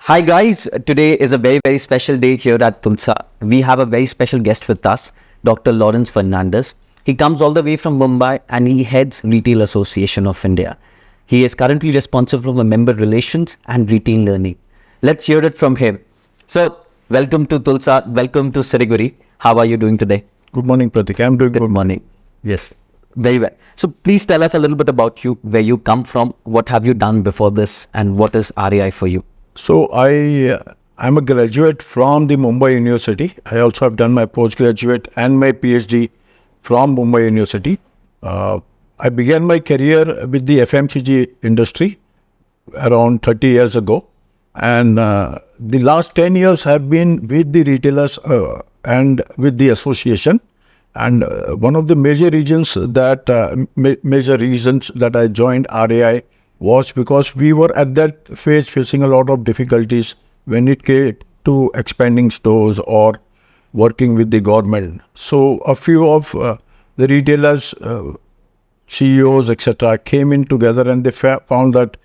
Hi guys, today is a very special day here at Tulsa. We have a very special guest with us, Dr. Lawrence Fernandes. He comes all the way from Mumbai and he heads Retail Association of India. He is currently responsible for member relations and retail learning. Let's hear it from him. So, welcome to Tulsa, welcome to Siliguri. How are you doing today? Good morning, Pratik. I'm doing Good morning. Yes. Very well. So please tell us a little bit about you, where you come from, what have you done before this, and what is RAI for you? So I'm a graduate from the Mumbai University. I also have done my postgraduate and my PhD from Mumbai University. I began my career with the FMCG industry around 30 years ago. And the last 10 years have been with the retailers and with the association. And one of the major reasons that I joined RAI was because we were at that phase facing a lot of difficulties when it came to expanding stores or working with the government. So a few of the retailers, CEOs, etc., came in together and they found that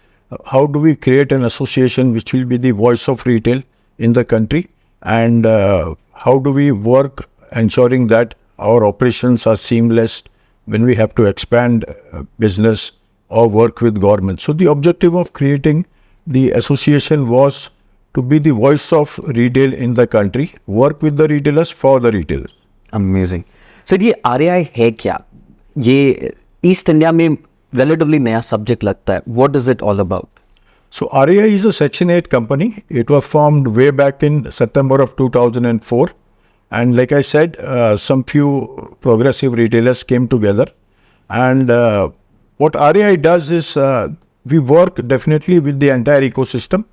how do we create an association which will be the voice of retail in the country, and how do we work ensuring that our operations are seamless when we have to expand business or work with government. So the objective of creating the association was to be the voice of retail in the country, work with the retailers for the retailers. Amazing. So ये RAI है क्या? ये East India में relatively नया subject लगता है. What is it all about? So RAI is a Section 8 company. It was formed way back in September of 2004. And like I said, some few progressive retailers came together. And what RAI does is we work definitely with the entire ecosystem.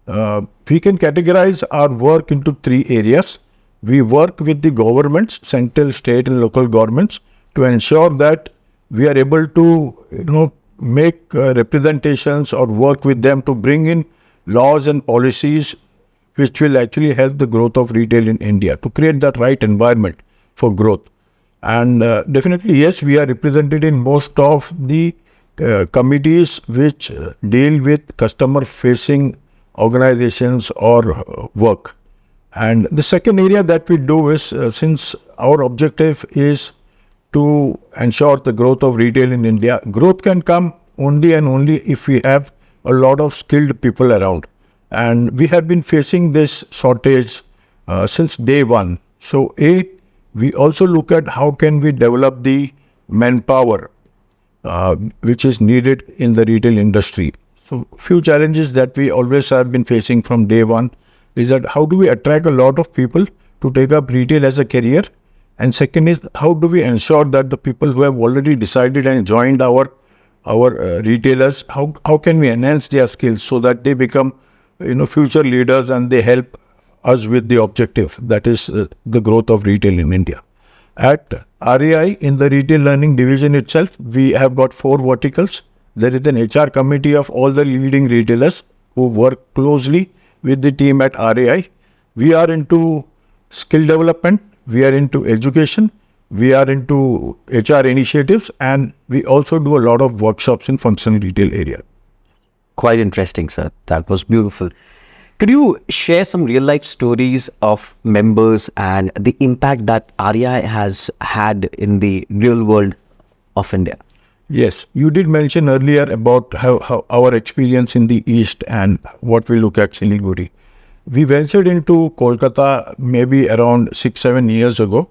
We can categorize our work into three areas. We work with the governments, central, state and local governments, to ensure that we are able to make representations or work with them to bring in laws and policies which will actually help the growth of retail in India, to create that right environment for growth. And definitely, yes, we are represented in most of the committees which deal with customer-facing organizations or work. And the second area that we do is, since our objective is to ensure the growth of retail in India, growth can come only and only if we have a lot of skilled people around. And we have been facing this shortage since day one. So we also look at how can we develop the manpower which is needed in the retail industry. So few challenges that we always have been facing from day one is that how do we attract a lot of people to take up retail as a career? And second is, how do we ensure that the people who have already decided and joined our retailers, how can we enhance their skills so that they become future leaders and they help us with the objective, that is the growth of retail in India. At RAI, in the retail learning division itself, we have got 4 verticals. There is an HR committee of all the leading retailers who work closely with the team at RAI. We are into skill development, we are into education, we are into HR initiatives, and we also do a lot of workshops in functional retail area. Quite interesting, sir. That was beautiful. Could you share some real life stories of members and the impact that RAI has had in the real world of India? Yes, you did mention earlier about how our experience in the East and what we look at Siliguri. We ventured into Kolkata maybe around 6-7 years ago.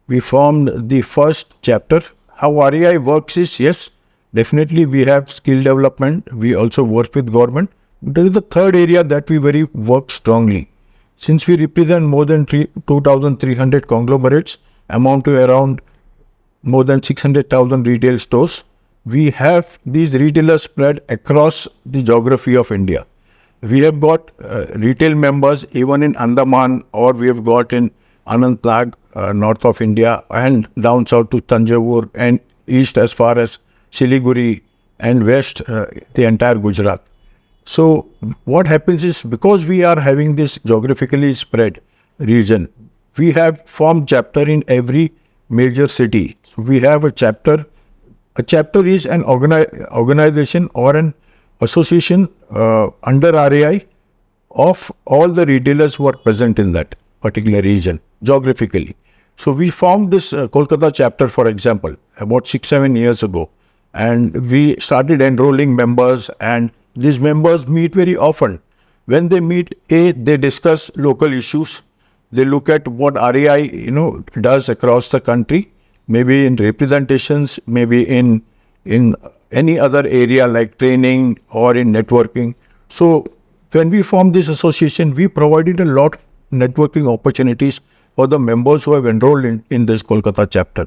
We formed the first chapter. How RAI works is, yes, definitely we have skill development. We also work with government. There is a third area that we work strongly. Since we represent more than 2,300 conglomerates, amount to around more than 600,000 retail stores, we have these retailers spread across the geography of India. We have got retail members even in Andaman, or we have got in Anantnag, north of India, and down south to Tanjavur, and east as far as Siliguri, and west the entire Gujarat. So what happens is, because we are having this geographically spread region, we have formed chapter in every major city. So we have a chapter. A chapter is an organization or an association under RAI of all the retailers who are present in that particular region geographically. So we formed this Kolkata chapter, for example, about 6-7 years ago, and we started enrolling members, and these members meet very often. When they meet, they discuss local issues. They look at what RAI, does across the country, maybe in representations, maybe in any other area like training or in networking. So when we formed this association, we provided a lot of networking opportunities for the members who have enrolled in this Kolkata chapter.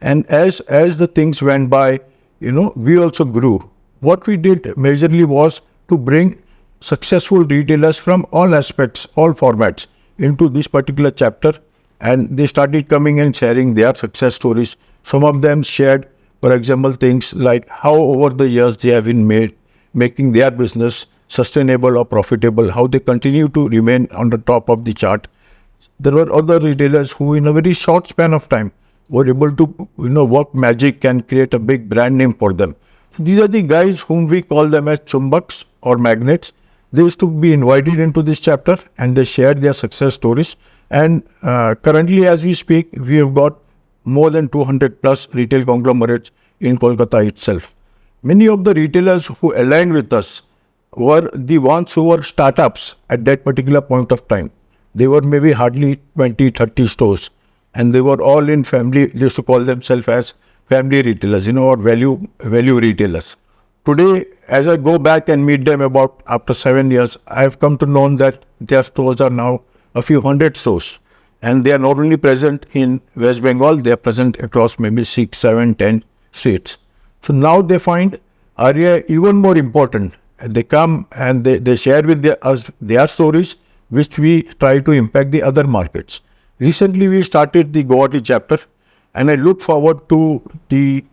And as the things went by, we also grew. What we did majorly was to bring successful retailers from all aspects, all formats into this particular chapter, and they started coming and sharing their success stories. Some of them shared, for example, things like how over the years they have been making their business sustainable or profitable, how they continue to remain on the top of the chart. There were other retailers who in a very short span of time were able to work magic and create a big brand name for them. So these are the guys whom we call them as chumbaks or magnets. They used to be invited into this chapter and they shared their success stories. And currently as we speak, we have got more than 200 plus retail conglomerates in Kolkata itself. Many of the retailers who aligned with us were the ones who were startups at that particular point of time. They were maybe hardly 20, 30 stores, and they were all in family. They used to call themselves as family retailers, or value retailers. Today, as I go back and meet them about after 7 years, I have come to know that their stores are now a few hundred stores. And they are not only present in West Bengal, they are present across maybe 6, 7, 10 states. So now they find RAI even more important. They come and they share with us their stories, which we try to impact the other markets. Recently, we started the Guwahati chapter, and I look forward to the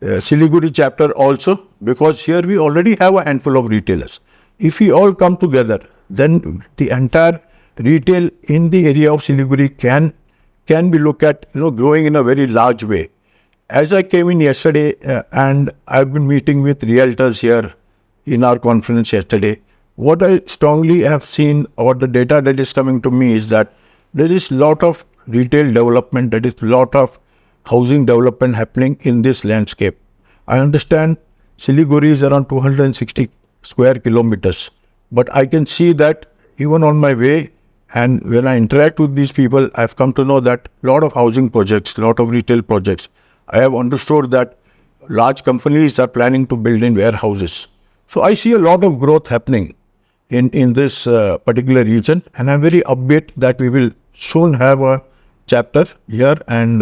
Siliguri chapter also, because here we already have a handful of retailers. If we all come together, then the entire retail in the area of Siliguri can be looked at growing in a very large way. As I came in yesterday and I've been meeting with realtors here in our conference yesterday, what I strongly have seen, or the data that is coming to me, is that there is a lot of retail development, there is a lot of housing development happening in this landscape. I understand Siliguri is around 260 square kilometers, but I can see that even on my way, and when I interact with these people, I've come to know that a lot of housing projects, a lot of retail projects. I have understood that large companies are planning to build in warehouses. So I see a lot of growth happening in this particular region, and I'm very upbeat that we will soon have a chapter here, and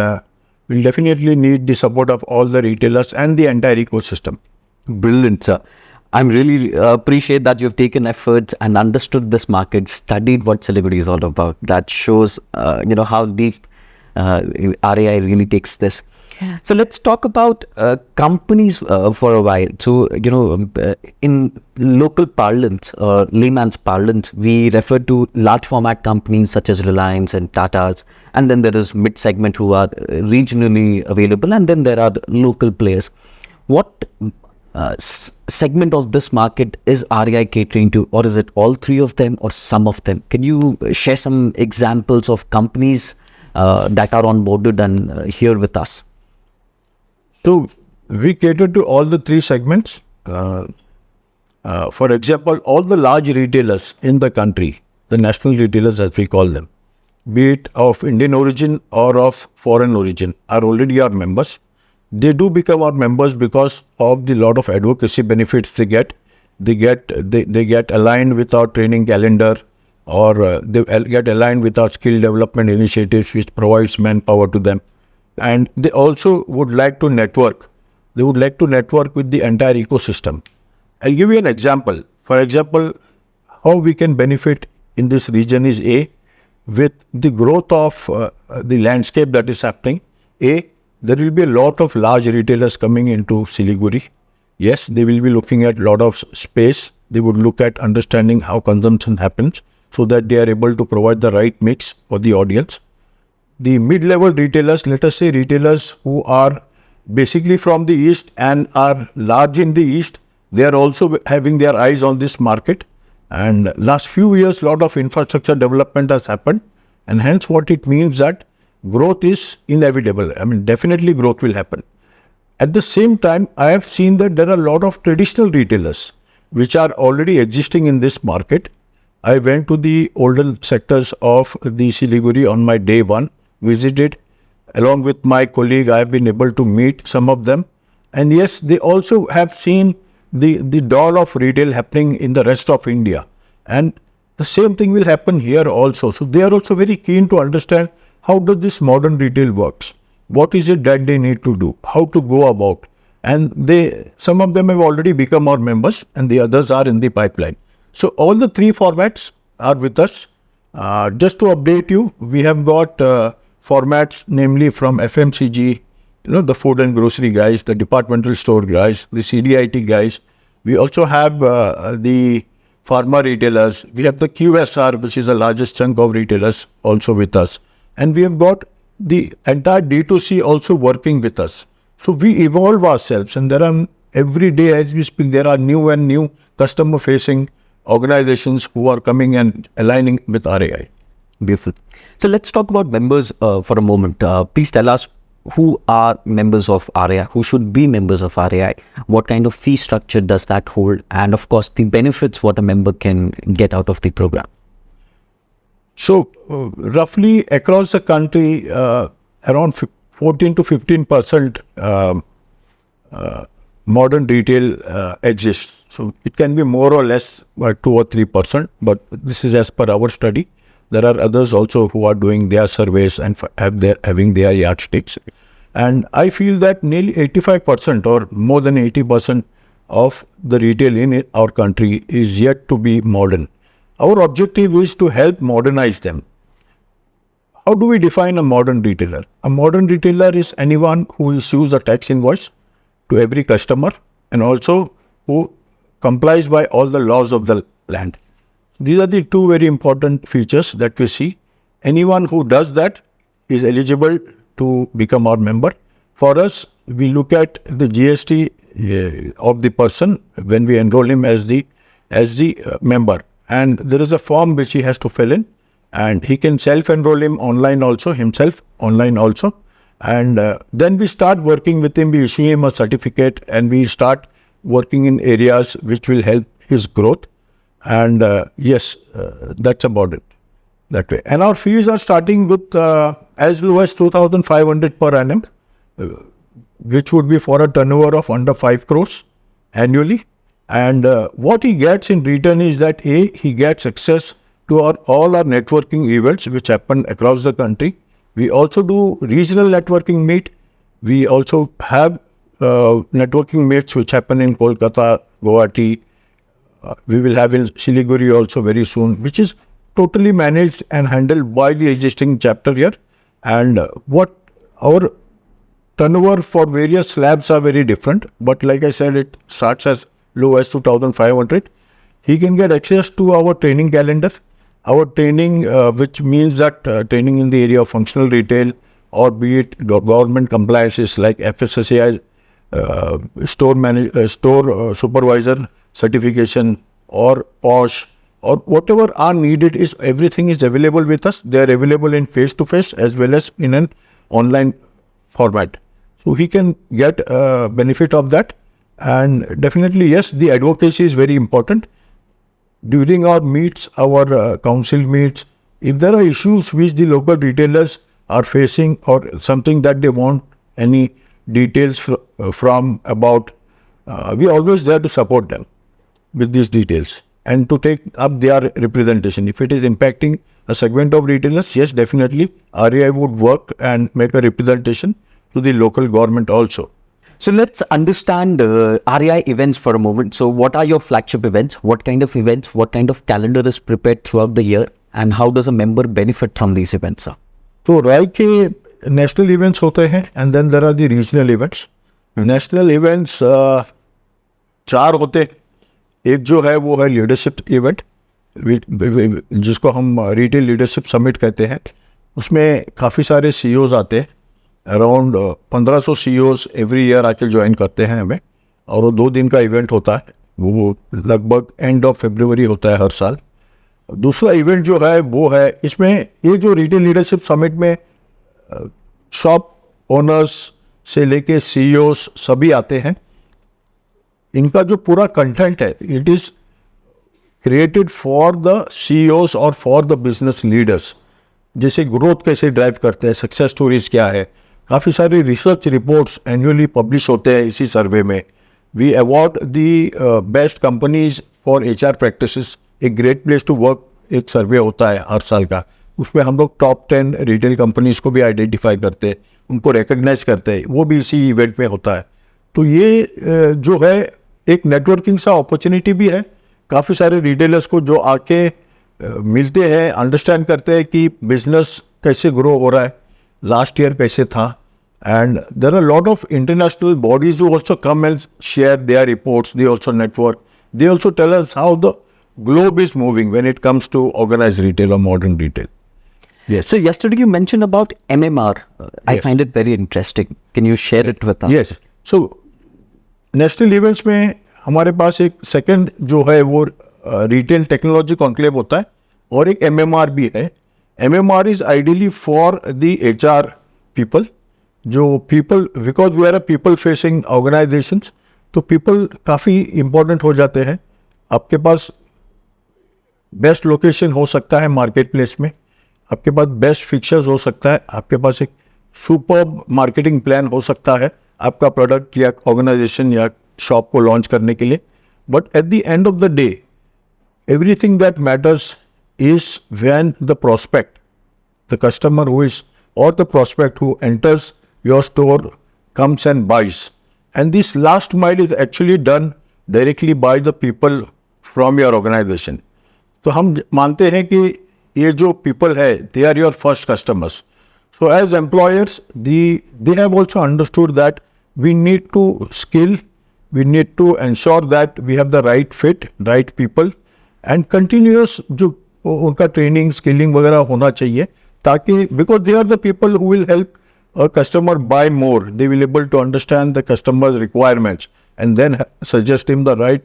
we'll definitely need the support of all the retailers and the entire ecosystem. Brilliant, sir. I'm really appreciate that you've taken efforts and understood this market, studied what Siliguri is all about. That shows, how deep RAI really takes this. So let's talk about companies for a while. So, in local parlance, layman's parlance, we refer to large format companies such as Reliance and Tata's, and then there is mid-segment who are regionally available, and then there are local players. What segment of this market is RAI catering to, or is it all three of them or some of them? Can you share some examples of companies that are onboarded and here with us? So we cater to all the three segments. For example, all the large retailers in the country, the national retailers as we call them, be it of Indian origin or of foreign origin, are already our members. They do become our members because of the lot of advocacy benefits they get. They get aligned with our training calendar, or they get aligned with our skill development initiatives, which provides manpower to them. And they also would like to network. They would like to network with the entire ecosystem. I'll give you an example. For example, how we can benefit in this region is with the growth of the landscape that is happening. There will be a lot of large retailers coming into Siliguri. Yes, they will be looking at a lot of space. They would look at understanding how consumption happens so that they are able to provide the right mix for the audience. The mid-level retailers, let us say retailers who are basically from the east and are large in the east, they are also having their eyes on this market. And last few years, lot of infrastructure development has happened, and hence what it means that growth is inevitable. I mean, definitely growth will happen. At the same time, I have seen that there are a lot of traditional retailers which are already existing in this market. I went to the older sectors of the Siliguri on my day one, visited. Along with my colleague, I have been able to meet some of them. And yes, they also have seen the dawn of retail happening in the rest of India. And the same thing will happen here also. So they are also very keen to understand how does this modern retail works. What is it that they need to do? How to go about? And some of them have already become our members, and the others are in the pipeline. So all the three formats are with us. Just to update you, we have got formats, namely from FMCG, the food and grocery guys, the departmental store guys, the CDIT guys. We also have the pharma retailers. We have the QSR, which is the largest chunk of retailers, also with us. And we have got the entire D2C also working with us. So we evolve ourselves, and there are every day as we speak, there are new and new customer-facing organizations who are coming and aligning with RAI. Beautiful. So let's talk about members for a moment. Please tell us who are members of RAI, who should be members of RAI, what kind of fee structure does that hold, and of course the benefits what a member can get out of the program. So roughly across the country, around 14 to 15% modern retail exists. So it can be more or less 2 or 3%, but this is as per our study. There are others also who are doing their surveys and having their yardsticks. And I feel that nearly 85% or more than 80% of the retail in our country is yet to be modern. Our objective is to help modernize them. How do we define a modern retailer? A modern retailer is anyone who issues a tax invoice to every customer and also who complies by all the laws of the land. These are the two very important features that we see. Anyone who does that is eligible to become our member. For us, we look at the GST of the person when we enroll him as the member. And there is a form which he has to fill in, and he can self-enroll him online also, And then we start working with him, we issue him a certificate, and we start working in areas which will help his growth. And yes, that's about it that way. And our fees are starting with as low as 2,500 per annum, which would be for a turnover of under 5 crores annually. And what he gets in return is that he gets access to all our networking events which happen across the country. We also do regional networking meet. We also have networking meets which happen in Kolkata, Guwahati. We will have in Siliguri also very soon, which is totally managed and handled by the existing chapter here. And what our turnover for various slabs are very different. But like I said, it starts as low as 2,500. He can get access to our training calendar. Our training, which means that training in the area of functional retail, or be it government compliances like FSSAI, store supervisor certification, or POSH, or whatever are needed, is everything is available with us. They are available in face-to-face as well as in an online format. So he can get benefit of that. And definitely, yes, the advocacy is very important. During our meets, our council meets, if there are issues which the local retailers are facing or something that they want any details from about, we are always there to support them with these details and to take up their representation. If it is impacting a segment of retailers, yes, definitely RAI would work and make a representation to the local government also. So let's understand RAI events for a moment. So what are your flagship events? What kind of events? What kind of calendar is prepared throughout the year? And how does a member benefit from these events, sir? So RAI के national events होते हैं, and then there are the regional events. National events चार होते. एक जो है वो है लीडरशिप इवेंट, जिसको हम रिटेल लीडरशिप समिट कहते हैं. उसमें काफ़ी सारे CEOs आते हैं. अराउंड 1500 CEOs एवरी ईयर आके ज्वाइन करते हैं हमें, और वो 2 दिन का इवेंट होता है. वो लगभग एंड ऑफ फरवरी होता है हर साल। दूसरा इवेंट जो है वो है, इसमें ये जो रिटेल लीडरशिप समिट में शॉप ओनर्स से लेके सीईओस सभी आते हैं। इनका जो पूरा कंटेंट है it is created for the CEOs और फॉर द बिजनेस लीडर्स। जैसे ग्रोथ कैसे ड्राइव करते हैं, सक्सेस स्टोरीज क्या है, काफ़ी सारे रिसर्च रिपोर्ट्स एनुअली पब्लिश होते हैं इसी सर्वे में। We award the best companies for HR practices. एक ग्रेट प्लेस टू वर्क एक सर्वे होता है हर साल का, उसमें हम लोग टॉप 10 रिटेल कंपनीज को भी आइडेंटिफाई करते हैं, उनको रिकग्नाइज करते हैं, वो भी इसी इवेंट में होता है। तो ये जो है एक नेटवर्किंग सा अपॉर्चुनिटी भी है, काफ़ी सारे रिटेलर्स को जो आके मिलते हैं, अंडरस्टैंड करते हैं कि बिजनेस कैसे ग्रो हो रहा है, लास्ट ईयर कैसे था। And there are lot of international bodies who also come and share their reports, they also network, they also tell us how the globe is moving when it comes to organized retail or modern retail. Yes. So yesterday you mentioned about MMR. I Yes. find it very interesting. Can you share it with us? Yes. So national events में हमारे पास एक second जो है वो retail technology conclave होता है और एक एमएमआर भी है। MMR is ideally for the HR people, जो people, because we are a people facing organisations, तो पीपल काफ़ी इम्पोर्टेंट हो जाते हैं। आपके पास बेस्ट लोकेशन हो सकता है मार्केट प्लेस में, आपके पास बेस्ट फिक्चर्स हो सकता है, आपके पास एक सुपर मार्केटिंग प्लान हो सकता है आपका प्रोडक्ट या ऑर्गेनाइजेशन या शॉप को लॉन्च करने के लिए। But at the end of the day everything that matters is when the prospect, the customer who is, or the prospect who enters your store comes and buys. And this last mile is actually done directly by the people from your organization. तो हम मानते हैं कि ये जो people है, they are your first customers. So as employers, they have also understood that we need to skill, we need to ensure that we have the right fit, right people, and continuous जो उनका training skilling वगैरह होना चाहिए, ताकि because they are the people who will help a customer buy more, they will able to understand the customers requirements and then suggest him the right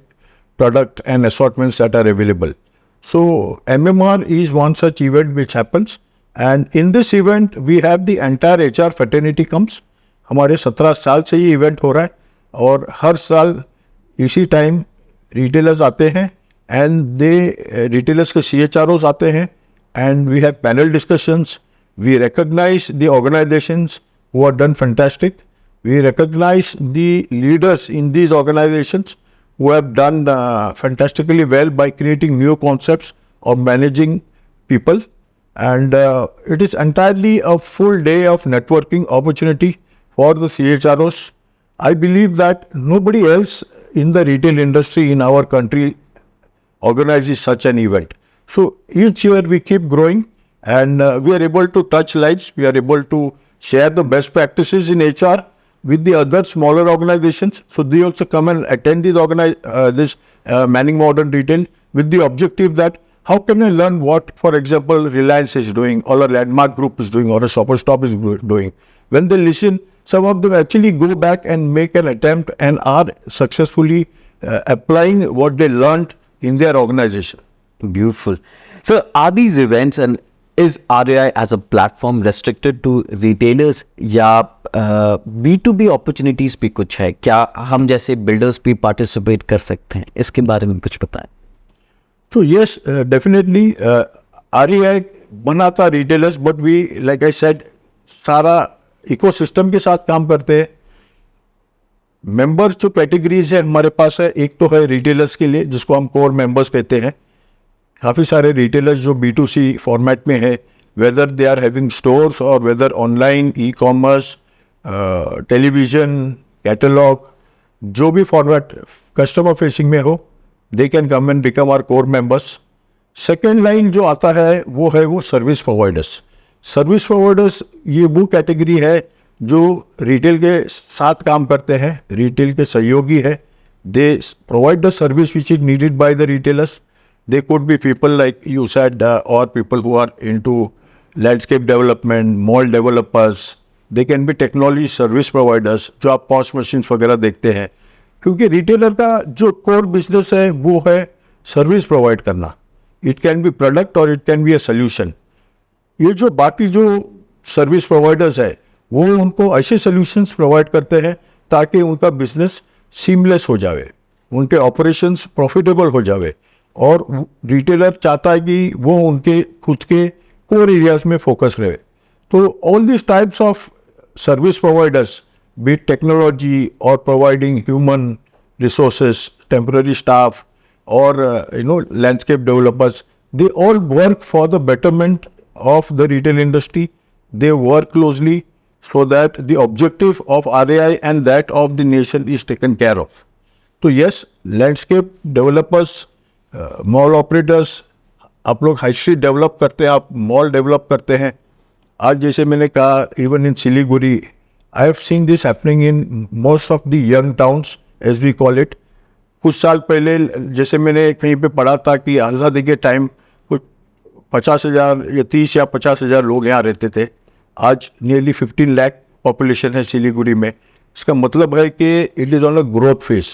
product and assortments that are available. So MMR is one such event which happens, and in this event we have the entire HR fraternity comes. हमारे 17 साल से ये event हो रहा है और हर साल इसी टाइम रिटेलर्स आते हैं and retailers के CHROs आते हैं, and we have panel discussions. We recognize the organizations who have done fantastic. We recognize the leaders in these organizations who have done fantastically well by creating new concepts of managing people. And it is entirely a full day of networking opportunity for the CHROs. I believe that nobody else in the retail industry in our country organizes such an event. So each year we keep growing, and we are able to touch lives. We are able to share the best practices in HR with the other smaller organizations. So they also come and attend this Manning Modern Retail with the objective that how can I learn what, for example, Reliance is doing, or a Landmark Group is doing, or a Shoppers Stop is doing. When they listen, some of them actually go back and make an attempt and are successfully applying what they learned in their organization. Beautiful. So are these events, and is RAI as a platform restricted to retailers, या B2B opportunities भी कुछ है? क्या हम जैसे builders भी participate कर सकते हैं? इसके बारे में कुछ बताएं. So yes, definitely RAI बनाता retailers, but we, like I said, सारा ecosystem के साथ काम करते हैं. मेंबर्स जो कैटेगरीज है हमारे पास है, एक तो है रिटेलर्स के लिए जिसको हम कोर मेंबर्स कहते हैं। काफ़ी सारे रिटेलर्स जो B2C फॉर्मेट में है, whether they are having stores और whether online, e commerce, television, catalogue, जो भी फॉर्मेट कस्टमर फेसिंग में हो, they can come and become our core members. Second line जो आता है वो सर्विस प्रोवाइडर्स। सर्विस प्रोवाइडर्स ये वो कैटेगरी है जो रिटेल के साथ काम करते हैं, रिटेल के सहयोगी है। They provide the service which is needed by the retailers. They could be people like you said, और people who are into landscape development, mall developers. They can be technology service providers, जो आप posh machines वगैरह देखते हैं। क्योंकि retailer का जो core business है वो है सर्विस प्रोवाइड करना. इट कैन बी प्रोडक्ट और it can be a solution. ये जो बाकी जो सर्विस प्रोवाइडर्स है वो उनको ऐसे सॉल्यूशंस प्रोवाइड करते हैं ताकि उनका बिजनेस सीमलेस हो जाए, उनके ऑपरेशंस प्रॉफिटेबल हो जाए. और रिटेलर चाहता है कि वो उनके खुद के कोर एरियाज में फोकस रहे. तो all this types of service providers, be it technology or providing human resources, temporary staff, or landscape developers, they all work for the betterment of the retail industry. They work closely so that the objective of RAI and that of the nation is taken care of. So yes, landscape developers, mall operators, आप लोग high street develop करते हैं, आप mall develop करते हैं. आज जैसे मैंने कहा, even in Siliguri, I have seen this happening in most of the young towns as we call it. कुछ साल पहले जैसे मैंने कहीं पे पढ़ा था कि आज़ादी के टाइम कुछ 50,000 या 30 या 50,000 लोग यहाँ रहते थे. आज नियरली 15 लाख पॉपुलेशन है सिलीगुड़ी में. इसका मतलब है कि it is on a growth phase.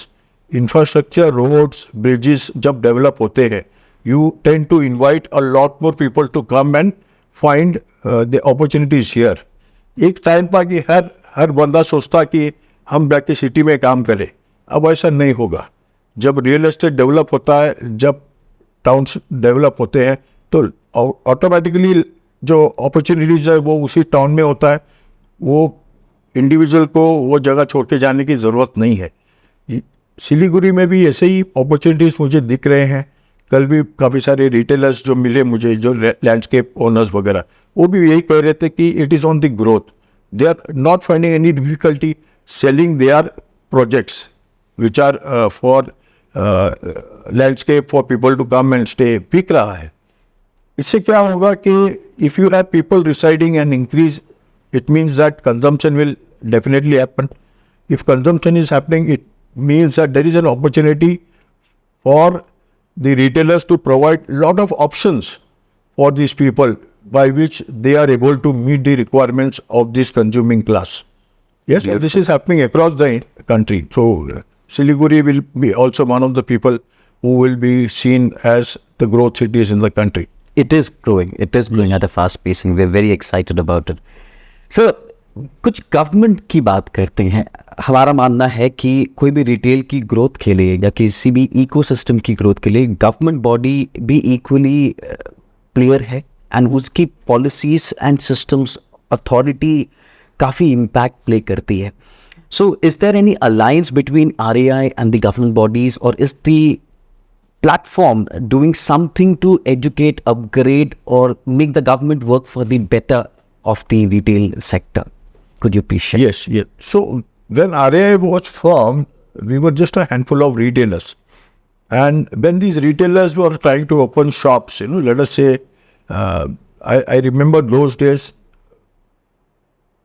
Infrastructure, roads, bridges जब डेवलप होते हैं, you tend to invite a lot more people to come and find the opportunities here. एक टाइम था कि हर बंदा सोचता कि हम जाके सिटी में काम करें. अब ऐसा नहीं होगा. जब रियल एस्टेट डेवलप होता है, जब टाउन्स डेवलप होते हैं, तो ऑटोमेटिकली जो अपॉर्चुनिटीज है वो उसी टाउन में होता है. वो इंडिविजुअल को वो जगह छोड़ के जाने की ज़रूरत नहीं है. सिलीगुड़ी में भी ऐसे ही अपॉर्चुनिटीज़ मुझे दिख रहे हैं. कल भी काफ़ी सारे रिटेलर्स जो मिले मुझे, जो लैंडस्केप ओनर्स वगैरह, वो भी यही कह रहे थे कि it is on the growth. They are not finding any difficulty selling their projects which are for landscape for people to come and stay. बिक रहा है. इससे क्या होगा कि if you have people residing and increase, it means that consumption will definitely happen. If consumption is happening, it means that there is an opportunity for the retailers to provide lot of options for these people by which they are able to meet the requirements of this consuming class. Yes, this is happening across the country. So Siliguri will be also one of the people who will be seen as the growth cities in the country. It is growing. It is growing at a fast pace and we're very excited about it. So, कुछ government की बात करते हैं. हमारा मानना है कि कोई भी रिटेल की ग्रोथ के लिए या किसी भी इकोसिस्टम की ग्रोथ के लिए गवर्नमेंट बॉडी भी इक्वली प्लेयर है एंड उसकी पॉलिसीज एंड सिस्टम्स अथॉरिटी काफ़ी इम्पैक्ट प्ले करती है. So is there any alliance between RAI and the government bodies, और is the platform doing something to educate, upgrade, or make the government work for the better of the retail sector? Could you please share? Yes. So when RAI was formed, we were just a handful of retailers. And when these retailers were trying to open shops, let us say, I remember those days,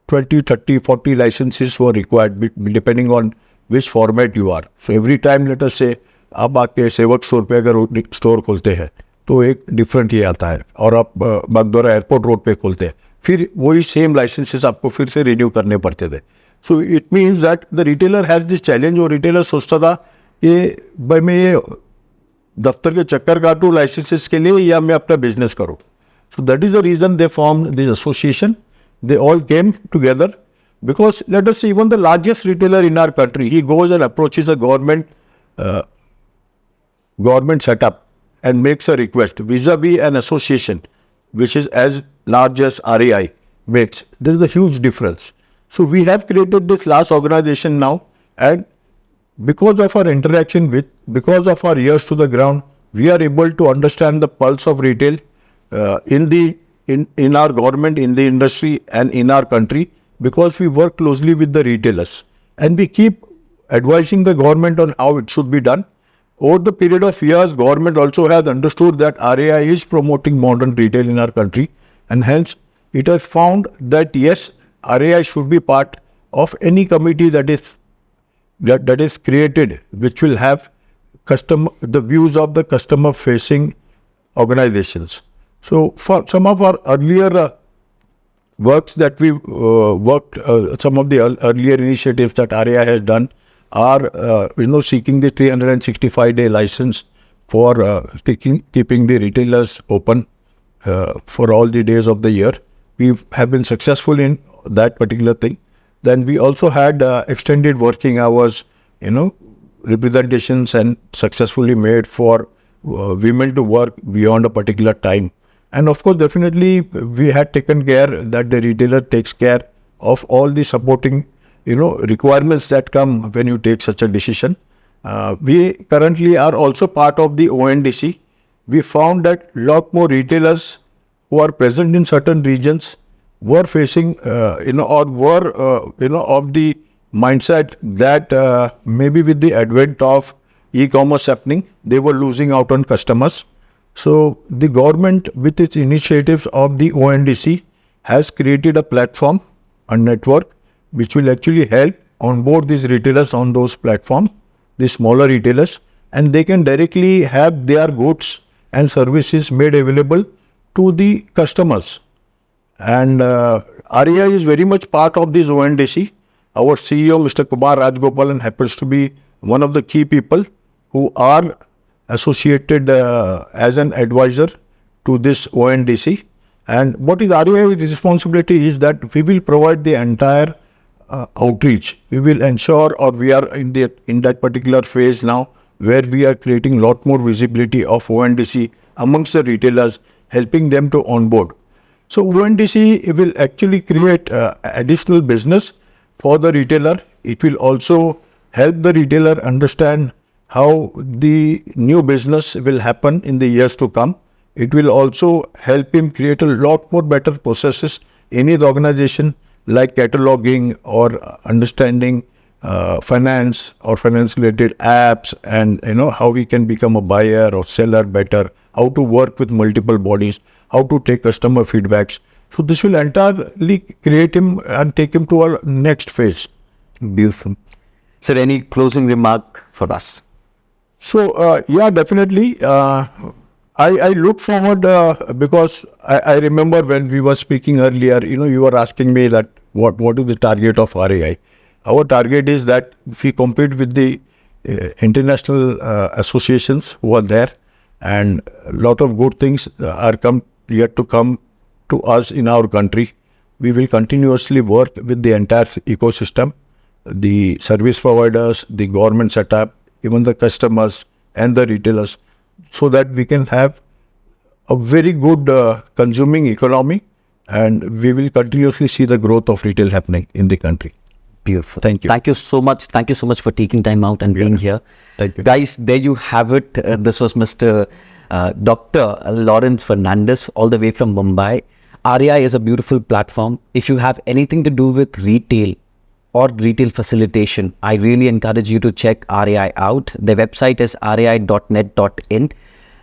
20, 30, 40 licenses were required depending on which format you are. So every time, let us say, आप आके सेवक store पे अगर store खोलते हैं तो एक different ये आता है, और आप बागडोरा एयरपोर्ट रोड पे खोलते हैं, फिर वही सेम लाइसेंसेस आपको फिर से रिन्यू करने पड़ते थे. So it means that the retailer has this challenge. और रिटेलर सोचता था कि भाई मैं ये दफ्तर के चक्कर काटूँ लाइसेंसेस के लिए या मैं अपना बिजनेस करूँ. So that is the reason they form this association. They all came together because let us see, even the largest retailer in our country, he goes and approaches the government setup and makes a request vis-a-vis an association which is as large as RAI makes. There is a huge difference. So we have created this last organization now, and because of our interaction with, because of our ears to the ground, we are able to understand the pulse of retail in our government, in the industry, and in our country, because we work closely with the retailers and we keep advising the government on how it should be done. Over the period of years, government also has understood that RAI is promoting modern retail in our country, and hence it has found that yes, RAI should be part of any committee that is created, which will have the views of the customer facing organizations. So for some of our earlier works that we worked, some of the earlier initiatives that RAI has done, are seeking the 365-day license for keeping the retailers open for all the days of the year. We have been successful in that particular thing. Then we also had extended working hours, representations and successfully made for women to work beyond a particular time. And of course, definitely we had taken care that the retailer takes care of all the supporting, requirements that come when you take such a decision. We currently are also part of the ONDC. We found that lot more retailers who are present in certain regions were facing, of the mindset that maybe with the advent of e-commerce happening, they were losing out on customers. So the government, with its initiatives of the ONDC, has created a platform, a network, which will actually help onboard these retailers on those platforms, the smaller retailers, and they can directly have their goods and services made available to the customers. And RAI is very much part of this ONDC. Our CEO, Mr. Kumar Rajgopalan, happens to be one of the key people who are associated as an advisor to this ONDC. And what is RAI's responsibility is that we will provide the entire outreach. We will ensure, or we are in that particular phase now, where we are creating a lot more visibility of ONDC amongst the retailers, helping them to onboard. So ONDC will actually create additional business for the retailer. It will also help the retailer understand how the new business will happen in the years to come. It will also help him create a lot more better processes in his organization, like cataloging or understanding finance or finance related apps, and how we can become a buyer or seller better, how to work with multiple bodies, how to take customer feedbacks. So this will entirely create him and take him to our next phase. Beautiful. Sir, any closing remark for us? So, yeah, definitely. I look forward because I remember when we were speaking earlier, you were asking me that what is the target of RAI. Our target is that if we compete with the international associations who are there, and a lot of good things are yet to come to us in our country. We will continuously work with the entire ecosystem, the service providers, the government setup, even the customers and the retailers, so that we can have a very good consuming economy, and we will continuously see the growth of retail happening in the country. Beautiful. Thank you. Thank you so much. Thank you so much for taking time out and being here. Thank you. Guys, there you have it. This was Mr. Dr. Lawrence Fernandes, all the way from Mumbai. RAI is a beautiful platform. If you have anything to do with retail or retail facilitation, I really encourage you to check RAI out. Their website is rai.net.in.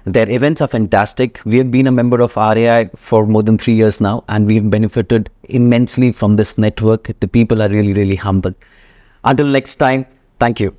Their events are fantastic. We have been a member of RAI for more than 3 years now, and we've benefited immensely from this network. The people are really, really humble. Until next time, thank you.